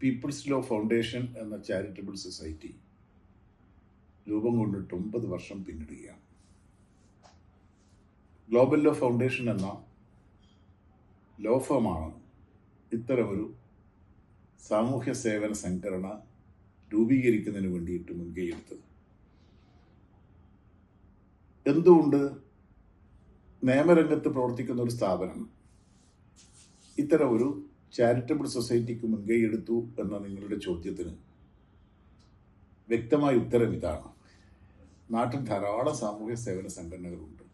People's Law foundation എന്ന charitable society രൂപം കൊണ്ടിട്ട് 9 വർഷം പിന്നിടുകയാണ്. ഗ്ലോബൽ ലോ ഫൗണ്ടേഷൻ എന്ന ലോ ഫേമാണ് ഇത്തരമൊരു സാമൂഹ്യ സേവന സംഘടന രൂപീകരിക്കുന്നതിന് വേണ്ടിയിട്ട് മുൻകൈയെടുത്തത്. എന്തുകൊണ്ട് നിയമരംഗത്ത് പ്രവർത്തിക്കുന്ന ഒരു സ്ഥാപനം ഇത്തരം ഒരു ചാരിറ്റബിൾ സൊസൈറ്റിക്ക് മുൻകൈയെടുത്തു എന്ന നിങ്ങളുടെ ചോദ്യത്തിന് വ്യക്തമായ ഉത്തരം ഇതാണ്. നാട്ടിൽ ധാരാളം സാമൂഹ്യ സേവന സംഘടനകളുണ്ട്.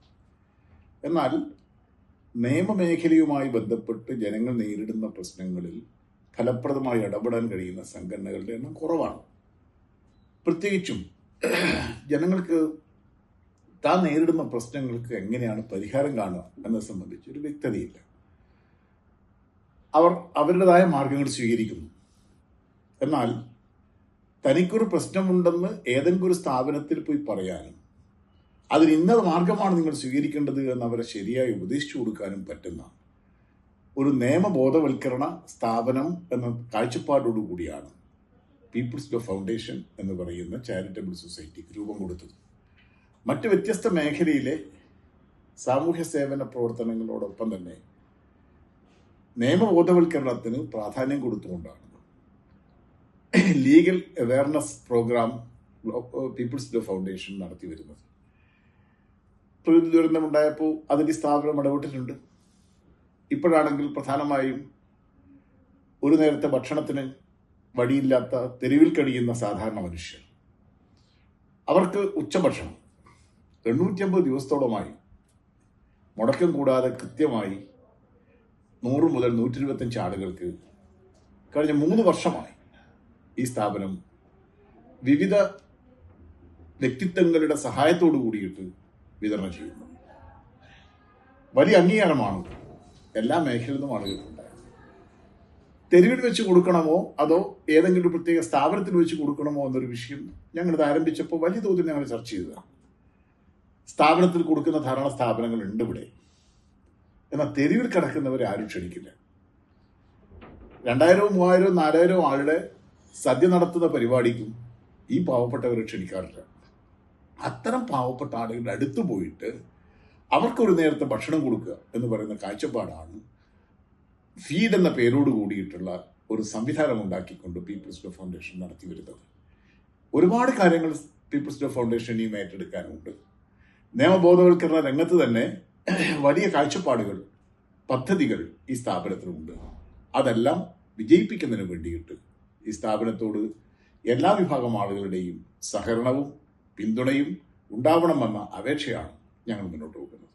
എന്നാൽ നിയമമേഖലയുമായി ബന്ധപ്പെട്ട് ജനങ്ങൾ നേരിടുന്ന പ്രശ്നങ്ങളിൽ ഫലപ്രദമായി ഇടപെടാൻ കഴിയുന്ന സംഘടനകളുടെ എണ്ണം കുറവാണ്. പ്രത്യേകിച്ചും ജനങ്ങൾക്ക് താൻ നേരിടുന്ന പ്രശ്നങ്ങൾക്ക് എങ്ങനെയാണ് പരിഹാരം കാണുക എന്നത് സംബന്ധിച്ച് ഒരു വ്യക്തതയില്ല. അവർ അവരുടേതായ മാർഗങ്ങൾ സ്വീകരിക്കുന്നു. എന്നാൽ തനിക്കൊരു പ്രശ്നമുണ്ടെന്ന് ഏതെങ്കിലും ഒരു സ്ഥാപനത്തിൽ പോയി പറയാനും അതിന് ഇന്ന മാർഗമാണ് നിങ്ങൾ സ്വീകരിക്കേണ്ടത് എന്ന് അവരെ ശരിയായി ഉപദേശിച്ചു കൊടുക്കാനും പറ്റുന്ന ഒരു നിയമബോധവൽക്കരണ സ്ഥാപനം എന്ന കാഴ്ചപ്പാടോടുകൂടിയാണ് പീപ്പിൾസ് ലോ ഫൗണ്ടേഷൻ എന്ന് പറയുന്ന ചാരിറ്റബിൾ സൊസൈറ്റിക്ക് രൂപം കൊടുത്തത്. മറ്റ് വ്യത്യസ്ത മേഖലയിലെ സാമൂഹ്യ സേവന പ്രവർത്തനങ്ങളോടൊപ്പം തന്നെ നിയമബോധവൽക്കരണത്തിന് പ്രാധാന്യം കൊടുത്തുകൊണ്ടാണ് legal awareness programme People's Law Foundation നടത്തി വരുന്നത്. പ്രകൃതി ദുരന്തമുണ്ടായപ്പോൾ അതിൻ്റെ സ്ഥാപനം ഇടപെട്ടിട്ടുണ്ട്. ഇപ്പോഴാണെങ്കിൽ പ്രധാനമായും ഒരു നേരത്തെ ഭക്ഷണത്തിന് വഴിയില്ലാത്ത തെരുവിൽ കഴിയുന്ന സാധാരണ മനുഷ്യർ, അവർക്ക് ഉച്ചഭക്ഷണം 850 ദിവസത്തോളമായി മുടക്കം കൂടാതെ കൃത്യമായി 100 മുതൽ 125 ആളുകൾക്ക് കഴിഞ്ഞ 3 വർഷമായി ഈ സ്ഥാപനം വിവിധ വ്യക്തിത്വങ്ങളുടെ സഹായത്തോടു കൂടിയിട്ട് വിതരണം ചെയ്യുന്നു. വലിയ അംഗീകാരമാണ് എല്ലാ മേഖലയിൽ നിന്നും ആളുകൾക്കുണ്ടായത്. തെരുവിൽ വെച്ച് കൊടുക്കണമോ അതോ ഏതെങ്കിലും ഒരു പ്രത്യേക സ്ഥാപനത്തിൽ വെച്ച് കൊടുക്കണമോ എന്നൊരു വിഷയം ഞങ്ങളിത് ആരംഭിച്ചപ്പോൾ വലിയ തോതിൽ ഞങ്ങൾ ചർച്ച ചെയ്തതാണ്. സ്ഥാപനത്തിൽ കൊടുക്കുന്ന ധാരാളം സ്ഥാപനങ്ങൾ ഉണ്ട് ഇവിടെ. എന്നാൽ തെരുവിൽ കിടക്കുന്നവരെ ആരും ക്ഷണിക്കില്ല. 2000, 3000, 4000 ആളുടെ സദ്യ നടത്തുന്ന പരിപാടിക്കും ഈ പാവപ്പെട്ടവരെ ക്ഷണിക്കാറില്ല. അത്തരം പാവപ്പെട്ട ആളുകളുടെ അടുത്ത് പോയിട്ട് അവർക്കൊരു നേരത്തെ ഭക്ഷണം കൊടുക്കുക എന്ന് പറയുന്ന കാഴ്ചപ്പാടാണ് ഫീഡ് എന്ന പേരോട് കൂടിയിട്ടുള്ള ഒരു സംവിധാനം ഉണ്ടാക്കിക്കൊണ്ട് പീപ്പിൾസ് ലോ ഫൗണ്ടേഷൻ നടത്തി വരുന്നത്. ഒരുപാട് കാര്യങ്ങൾ പീപ്പിൾസ് ലോ ഫൗണ്ടേഷൻ ഇനിയും ഏറ്റെടുക്കാനുണ്ട്. നിയമബോധവൽക്കരണ രംഗത്ത് തന്നെ വലിയ കാഴ്ചപ്പാടുകൾ, പദ്ധതികൾ ഈ സ്ഥാപനത്തിനുണ്ട്. അതെല്ലാം വിജയിപ്പിക്കുന്നതിന് വേണ്ടിയിട്ട് ഈ സ്ഥാപനത്തോട് എല്ലാ വിഭാഗം ആളുകളുടെയും സഹകരണവും പിന്തുണയും ഉണ്ടാവണമെന്ന അപേക്ഷയാണ് ഞങ്ങൾ മുന്നോട്ട് പോകുന്നത്.